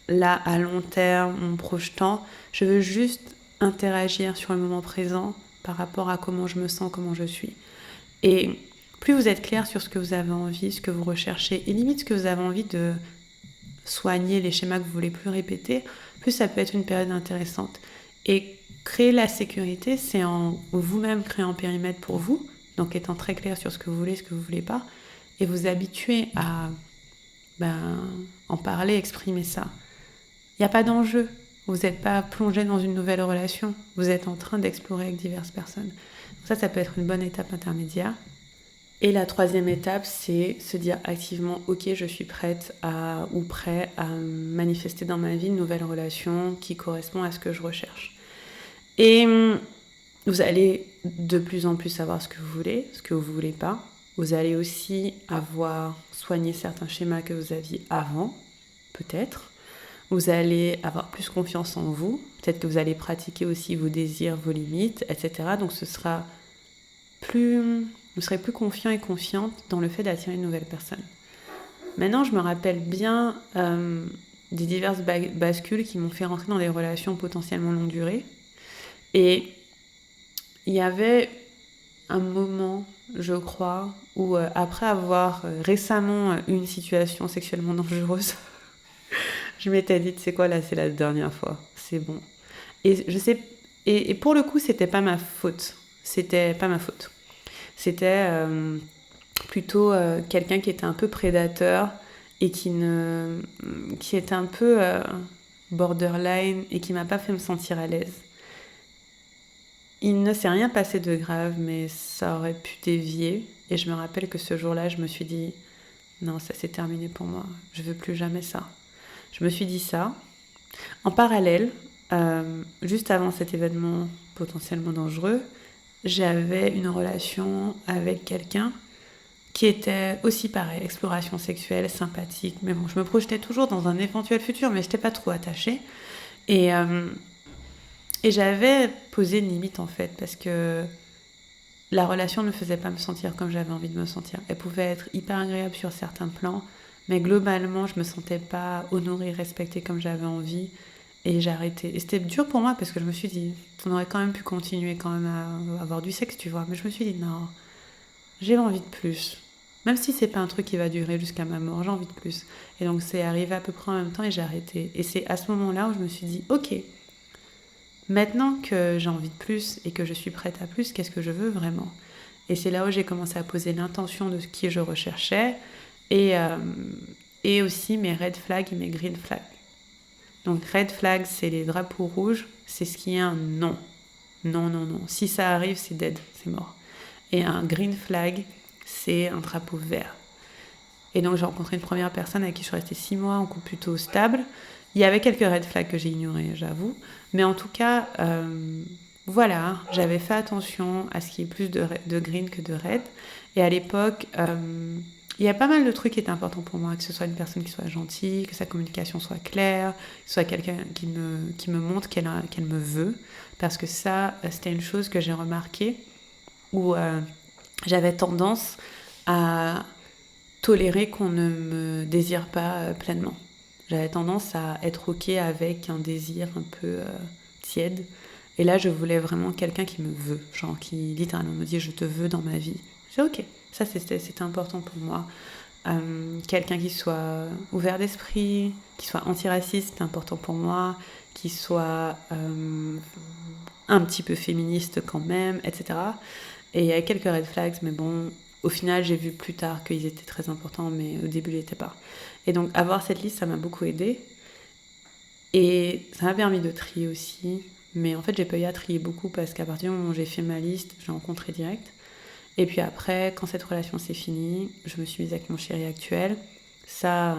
là à long terme, en projetant. Je veux juste interagir sur le moment présent par rapport à comment je me sens, comment je suis. Et plus vous êtes clair sur ce que vous avez envie, ce que vous recherchez, et limite ce que vous avez envie de soigner, les schémas que vous voulez plus répéter, plus ça peut être une période intéressante. Et créer la sécurité, c'est en vous-même créer un périmètre pour vous, donc étant très clair sur ce que vous voulez, ce que vous voulez pas, et vous habituer à en parler, exprimer ça. Il n'y a pas d'enjeu. Vous n'êtes pas plongé dans une nouvelle relation. Vous êtes en train d'explorer avec diverses personnes. Donc ça peut être une bonne étape intermédiaire. Et la troisième étape, c'est se dire activement « Ok, je suis prête ou prêt à manifester dans ma vie une nouvelle relation qui correspond à ce que je recherche. » Et vous allez de plus en plus savoir ce que vous voulez, ce que vous voulez pas. Vous allez aussi avoir soigné certains schémas que vous aviez avant, peut-être. Vous allez avoir plus confiance en vous. Peut-être que vous allez pratiquer aussi vos désirs, vos limites, etc. Donc vous serez plus confiant et confiante dans le fait d'attirer une nouvelle personne. Maintenant, je me rappelle bien des diverses bascules qui m'ont fait rentrer dans des relations potentiellement longue durée. Et il y avait un moment, je crois, où après avoir récemment eu une situation sexuellement dangereuse, je m'étais dit, tu sais quoi, là c'est la dernière fois, c'est bon. Et je sais, et pour le coup, c'était pas ma faute. C'était pas ma faute. C'était plutôt quelqu'un qui était un peu prédateur et qui était un peu borderline et qui m'a pas fait me sentir à l'aise. Il ne s'est rien passé de grave, mais ça aurait pu dévier. Et je me rappelle que ce jour-là, je me suis dit, non, ça c'est terminé pour moi. Je veux plus jamais ça. Je me suis dit ça. En parallèle, juste avant cet événement potentiellement dangereux, j'avais une relation avec quelqu'un qui était aussi pareil, exploration sexuelle, sympathique. Mais bon, je me projetais toujours dans un éventuel futur, mais je n'étais pas trop attachée. Et j'avais posé une limite en fait, parce que la relation ne me faisait pas me sentir comme j'avais envie de me sentir. Elle pouvait être hyper agréable sur certains plans, mais globalement, je me sentais pas honorée, respectée comme j'avais envie. Et j'ai arrêté. Et c'était dur pour moi parce que je me suis dit, on aurait quand même pu continuer quand même à avoir du sexe, tu vois. Mais je me suis dit, non, j'ai envie de plus. Même si c'est pas un truc qui va durer jusqu'à ma mort, j'ai envie de plus. Et donc c'est arrivé à peu près en même temps et j'ai arrêté. Et c'est à ce moment-là où je me suis dit, ok, maintenant que j'ai envie de plus et que je suis prête à plus, qu'est-ce que je veux vraiment ? Et c'est là où j'ai commencé à poser l'intention de ce qui je recherchais et aussi mes red flags et mes green flags. Donc red flag, c'est les drapeaux rouges, c'est ce qui est un non. Non, non, non. Si ça arrive, c'est dead, c'est mort. Et un green flag, c'est un drapeau vert. Et donc j'ai rencontré une première personne avec qui je suis restée 6 mois, en couple plutôt stable. Il y avait quelques red flags que j'ai ignorés, j'avoue. Mais en tout cas, voilà, j'avais fait attention à ce qu'il y ait plus de green que de red. Et à l'époque, il y a pas mal de trucs qui étaient importants pour moi, que ce soit une personne qui soit gentille, que sa communication soit claire, que ce soit quelqu'un qui me montre qu'elle me veut. Parce que ça, c'était une chose que j'ai remarquée, où j'avais tendance à tolérer qu'on ne me désire pas pleinement. J'avais tendance à être ok avec un désir un peu tiède. Et là, je voulais vraiment quelqu'un qui me veut, genre qui littéralement me dit « je te veux dans ma vie ». J'ai ok, ça c'était important pour moi. Quelqu'un qui soit ouvert d'esprit, qui soit antiraciste, c'est important pour moi, qui soit un petit peu féministe quand même, etc. Et il y a quelques red flags, mais bon, au final, j'ai vu plus tard qu'ils étaient très importants, mais au début, ils n'étaient pas. Et donc, avoir cette liste, ça m'a beaucoup aidée. Et ça m'a permis de trier aussi. Mais en fait, j'ai pas eu à trier beaucoup parce qu'à partir du moment où j'ai fait ma liste, j'ai rencontré direct. Et puis après, quand cette relation s'est finie, je me suis mise avec mon chéri actuel. Ça,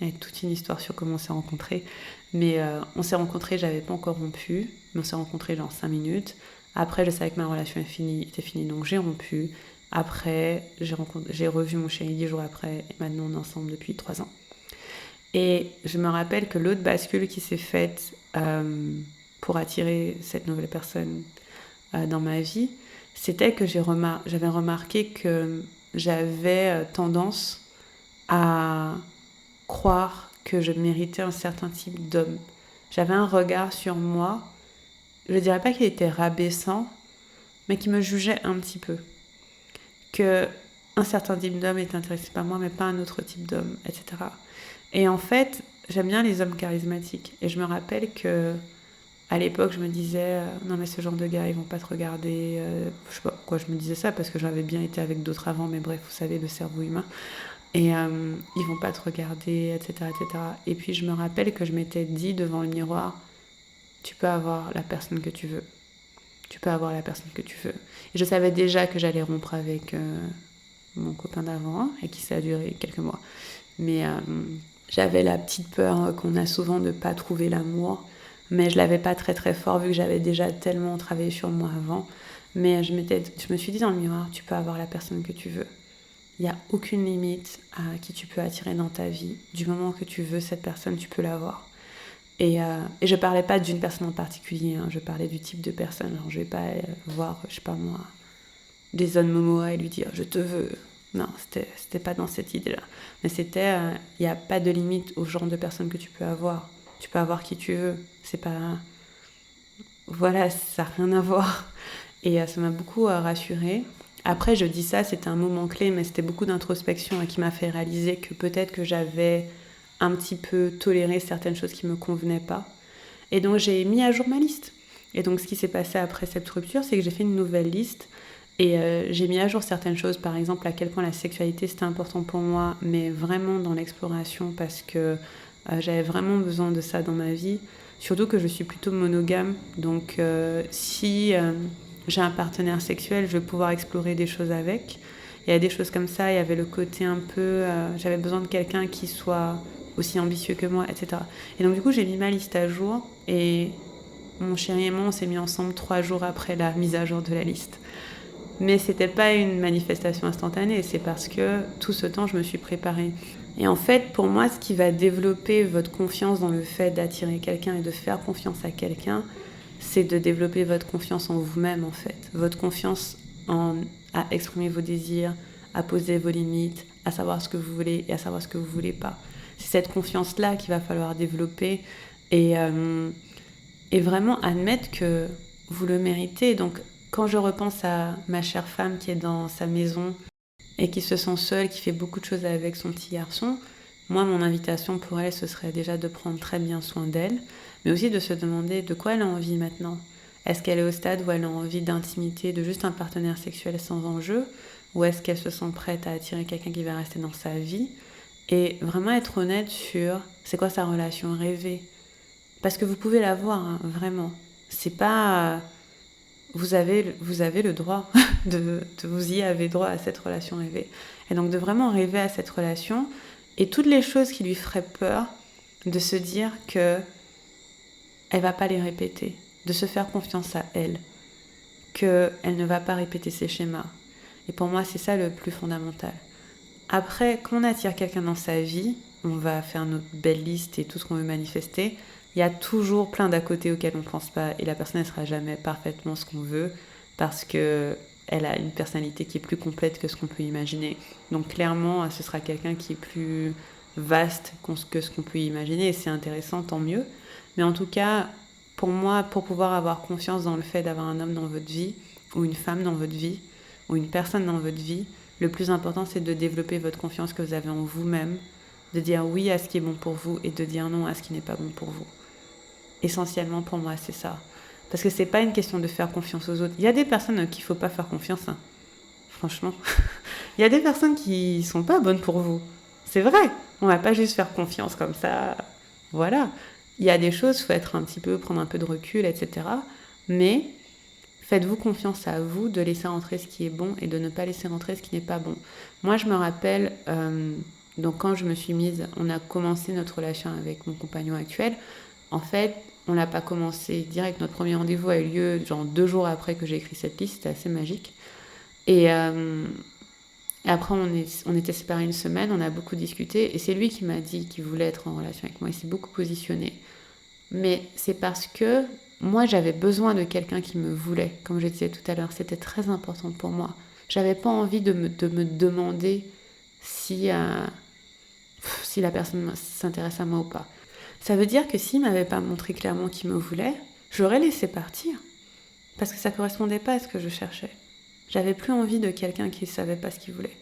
il y a toute une histoire sur comment on s'est rencontrés. Mais on s'est rencontrés, j'avais pas encore rompu. Mais on s'est rencontrés genre 5 minutes. Après, je savais que ma relation était finie, donc j'ai rompu. Après, j'ai revu mon chéri 10 jours après. Et maintenant, on est ensemble depuis 3 ans. Et je me rappelle que l'autre bascule qui s'est faite pour attirer cette nouvelle personne dans ma vie, c'était que j'avais remarqué que j'avais tendance à croire que je méritais un certain type d'homme. J'avais un regard sur moi, je ne dirais pas qu'il était rabaissant, mais qui me jugeait un petit peu. Que un certain type d'homme était intéressé par moi, mais pas un autre type d'homme, etc. Et en fait, j'aime bien les hommes charismatiques. Et je me rappelle que à l'époque, je me disais non mais ce genre de gars, ils vont pas te regarder. Je sais pas pourquoi je me disais ça, parce que j'avais bien été avec d'autres avant, mais bref, vous savez, le cerveau humain. Et ils vont pas te regarder, etc., etc. Et puis je me rappelle que je m'étais dit devant le miroir, tu peux avoir la personne que tu veux. Tu peux avoir la personne que tu veux. Et je savais déjà que j'allais rompre avec mon copain d'avant, et qui ça a duré quelques mois. Mais j'avais la petite peur qu'on a souvent de ne pas trouver l'amour. Mais je l'avais pas très très fort vu que j'avais déjà tellement travaillé sur moi avant. Mais je me suis dit dans le miroir, tu peux avoir la personne que tu veux. Il n'y a aucune limite à qui tu peux attirer dans ta vie. Du moment que tu veux cette personne, tu peux l'avoir. Et je parlais pas d'une personne en particulier, hein, je parlais du type de personne. Alors, je vais pas voir, je sais pas moi, Jason Momoa et lui dire je te veux. Non, c'était pas dans cette idée-là. Mais c'était, il n'y a pas de limite au genre de personne que tu peux avoir. Tu peux avoir qui tu veux. C'est pas... Voilà, ça n'a rien à voir. Et ça m'a beaucoup rassurée. Après, je dis ça, c'était un moment clé, mais c'était beaucoup d'introspection qui m'a fait réaliser que peut-être que j'avais un petit peu toléré certaines choses qui ne me convenaient pas. Et donc, j'ai mis à jour ma liste. Et donc, ce qui s'est passé après cette rupture, c'est que j'ai fait une nouvelle liste. Et j'ai mis à jour certaines choses, par exemple, à quel point la sexualité, c'était important pour moi, mais vraiment dans l'exploration, parce que j'avais vraiment besoin de ça dans ma vie. Surtout que je suis plutôt monogame, donc si j'ai un partenaire sexuel, je vais pouvoir explorer des choses avec. Il y a des choses comme ça, il y avait le côté un peu... j'avais besoin de quelqu'un qui soit aussi ambitieux que moi, etc. Et donc du coup, j'ai mis ma liste à jour, et mon chéri et moi, on s'est mis ensemble 3 jours après la mise à jour de la liste. Mais c'était pas une manifestation instantanée, c'est parce que tout ce temps, je me suis préparée. Et en fait, pour moi, ce qui va développer votre confiance dans le fait d'attirer quelqu'un et de faire confiance à quelqu'un, c'est de développer votre confiance en vous-même, en fait. Votre confiance à exprimer vos désirs, à poser vos limites, à savoir ce que vous voulez et à savoir ce que vous voulez pas. C'est cette confiance-là qu'il va falloir développer et vraiment admettre que vous le méritez. Donc, quand je repense à ma chère femme qui est dans sa maison et qui se sent seule, qui fait beaucoup de choses avec son petit garçon, moi, mon invitation pour elle, ce serait déjà de prendre très bien soin d'elle, mais aussi de se demander de quoi elle a envie maintenant. Est-ce qu'elle est au stade où elle a envie d'intimité, de juste un partenaire sexuel sans enjeu, ou est-ce qu'elle se sent prête à attirer quelqu'un qui va rester dans sa vie? Et vraiment être honnête sur c'est quoi sa relation rêvée. Parce que vous pouvez l'avoir, hein, vraiment. C'est pas... vous avez le droit vous y avez droit à cette relation rêvée. Et donc de vraiment rêver à cette relation et toutes les choses qui lui feraient peur, de se dire que elle va pas les répéter, de se faire confiance à elle, qu'elle ne va pas répéter ses schémas. Et pour moi, c'est ça le plus fondamental. Après, quand on attire quelqu'un dans sa vie, on va faire notre belle liste et tout ce qu'on veut manifester. Il y a toujours plein d'à côté auxquels on ne pense pas et la personne ne sera jamais parfaitement ce qu'on veut parce qu'elle a une personnalité qui est plus complète que ce qu'on peut imaginer. Donc clairement, ce sera quelqu'un qui est plus vaste que ce qu'on peut imaginer et c'est intéressant, tant mieux. Mais en tout cas, pour moi, pour pouvoir avoir confiance dans le fait d'avoir un homme dans votre vie ou une femme dans votre vie ou une personne dans votre vie, le plus important, c'est de développer votre confiance que vous avez en vous-même, de dire oui à ce qui est bon pour vous et de dire non à ce qui n'est pas bon pour vous. Essentiellement, pour moi, c'est ça. Parce que c'est pas une question de faire confiance aux autres. Il y a des personnes qu'il faut pas faire confiance, hein. Franchement. Il y a des personnes qui sont pas bonnes pour vous. C'est vrai. On va pas juste faire confiance comme ça. Voilà. Il y a des choses, il faut être prendre un peu de recul, etc. Mais faites-vous confiance à vous de laisser rentrer ce qui est bon et de ne pas laisser rentrer ce qui n'est pas bon. Moi, je me rappelle, donc quand je me suis mise, on a commencé notre relation avec mon compagnon actuel. En fait, on l'a pas commencé direct. Notre premier rendez-vous a eu lieu genre 2 jours après que j'ai écrit cette liste. C'était assez magique. Et après, on était séparés une semaine. On a beaucoup discuté. Et c'est lui qui m'a dit qu'il voulait être en relation avec moi. Il s'est beaucoup positionné. Mais c'est parce que moi, j'avais besoin de quelqu'un qui me voulait. Comme je disais tout à l'heure, c'était très important pour moi. J'avais pas envie de me demander si la personne s'intéresse à moi ou pas. Ça veut dire que s'il m'avait pas montré clairement qu'il me voulait, j'aurais laissé partir. Parce que ça correspondait pas à ce que je cherchais. J'avais plus envie de quelqu'un qui savait pas ce qu'il voulait.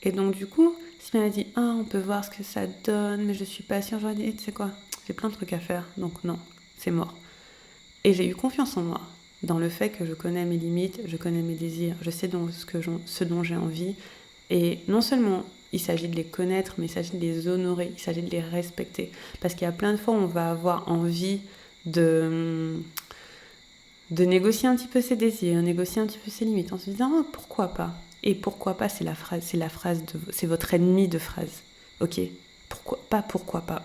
Et donc du coup, s'il m'avait dit « Ah, on peut voir ce que ça donne, mais je suis pas sûre », j'aurais dit « Tu sais quoi, j'ai plein de trucs à faire, donc non, c'est mort ». Et j'ai eu confiance en moi, dans le fait que je connais mes limites, je connais mes désirs, je sais donc ce dont j'ai envie. Et non seulement il s'agit de les connaître, mais il s'agit de les honorer, il s'agit de les respecter. Parce qu'il y a plein de fois où on va avoir envie de négocier un petit peu ses désirs, négocier un petit peu ses limites, en se disant oh, pourquoi pas. Et pourquoi pas, c'est c'est votre ennemi de phrase. Ok, pourquoi pas.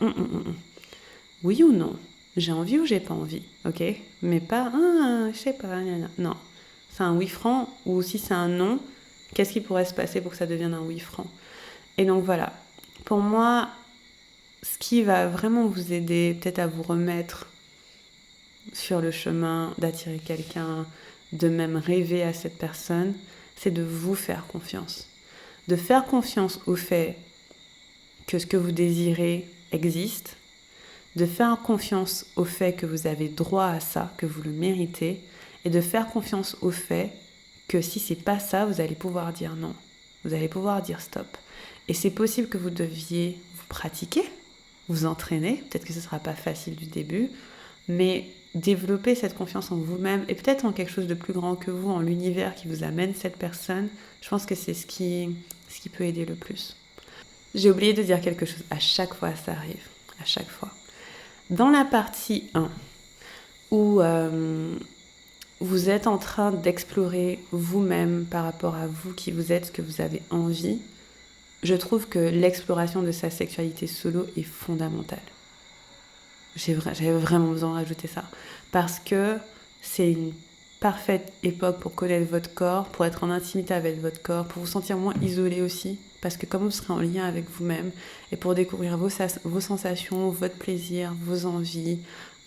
Oui ou non? J'ai envie ou j'ai pas envie, ok? Mais pas, je sais pas, non. C'est un oui franc, ou si c'est un non, qu'est-ce qui pourrait se passer pour que ça devienne un oui franc? Et donc voilà, pour moi, ce qui va vraiment vous aider peut-être à vous remettre sur le chemin d'attirer quelqu'un, de même rêver à cette personne, c'est de vous faire confiance. de faire confiance au fait que ce que vous désirez existe, de faire confiance au fait que vous avez droit à ça, que vous le méritez, et de faire confiance au fait que si c'est pas ça, vous allez pouvoir dire non, vous allez pouvoir dire stop. Et c'est possible que vous deviez vous pratiquer, vous entraîner, peut-être que ce ne sera pas facile du début, mais développer cette confiance en vous-même et peut-être en quelque chose de plus grand que vous, en l'univers qui vous amène cette personne, je pense que c'est ce qui peut aider le plus. J'ai oublié de dire quelque chose, à chaque fois ça arrive, à chaque fois. Dans la partie 1, où vous êtes en train d'explorer vous-même par rapport à vous, qui vous êtes, ce que vous avez envie, je trouve que l'exploration de sa sexualité solo est fondamentale. J'avais vraiment besoin de rajouter ça. Parce que c'est une parfaite époque pour connaître votre corps, pour être en intimité avec votre corps, pour vous sentir moins isolé aussi. Parce que comme vous serez en lien avec vous-même, et pour découvrir vos sensations, votre plaisir, vos envies,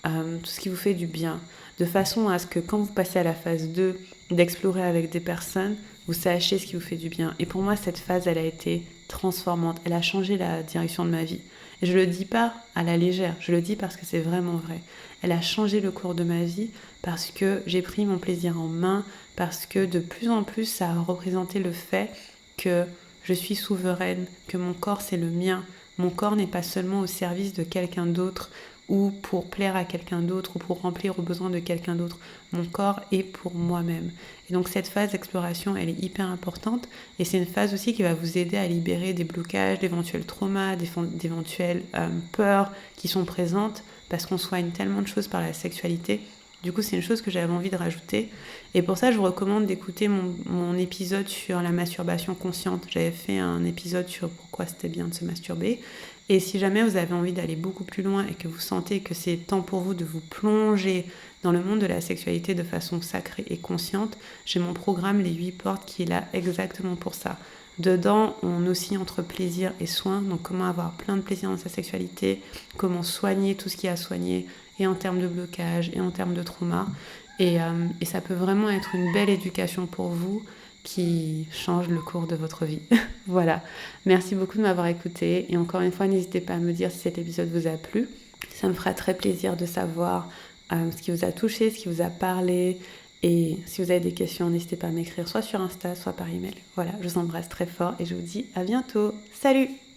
tout ce qui vous fait du bien. De façon à ce que quand vous passez à la phase 2, d'explorer avec des personnes, vous sachiez ce qui vous fait du bien. Et pour moi, cette phase, elle a été transformante. Elle a changé la direction de ma vie. Et je le dis pas à la légère, je le dis parce que c'est vraiment vrai. Elle a changé le cours de ma vie parce que j'ai pris mon plaisir en main, parce que de plus en plus, ça a représenté le fait que je suis souveraine, que mon corps, c'est le mien. Mon corps n'est pas seulement au service de quelqu'un d'autre, ou pour plaire à quelqu'un d'autre, ou pour remplir aux besoins de quelqu'un d'autre. Mon corps est pour moi-même. Et donc cette phase d'exploration, elle est hyper importante, et c'est une phase aussi qui va vous aider à libérer des blocages, d'éventuels traumas, d'éventuelles peurs qui sont présentes, parce qu'on soigne tellement de choses par la sexualité. Du coup, c'est une chose que j'avais envie de rajouter. Et pour ça, je vous recommande d'écouter mon épisode sur la masturbation consciente. J'avais fait un épisode sur pourquoi c'était bien de se masturber. Et si jamais vous avez envie d'aller beaucoup plus loin et que vous sentez que c'est temps pour vous de vous plonger dans le monde de la sexualité de façon sacrée et consciente, j'ai mon programme Les 8 portes qui est là exactement pour ça. Dedans, on oscille entre plaisir et soin, donc comment avoir plein de plaisir dans sa sexualité, comment soigner tout ce qu'il y a à soigner, et en termes de blocage, et en termes de trauma. Et ça peut vraiment être une belle éducation pour vous qui change le cours de votre vie. Voilà. Merci beaucoup de m'avoir écouté. Et encore une fois, n'hésitez pas à me dire si cet épisode vous a plu. Ça me fera très plaisir de savoir ce qui vous a touché, ce qui vous a parlé. Et si vous avez des questions, n'hésitez pas à m'écrire soit sur Insta, soit par email. Voilà, je vous embrasse très fort et je vous dis à bientôt. Salut!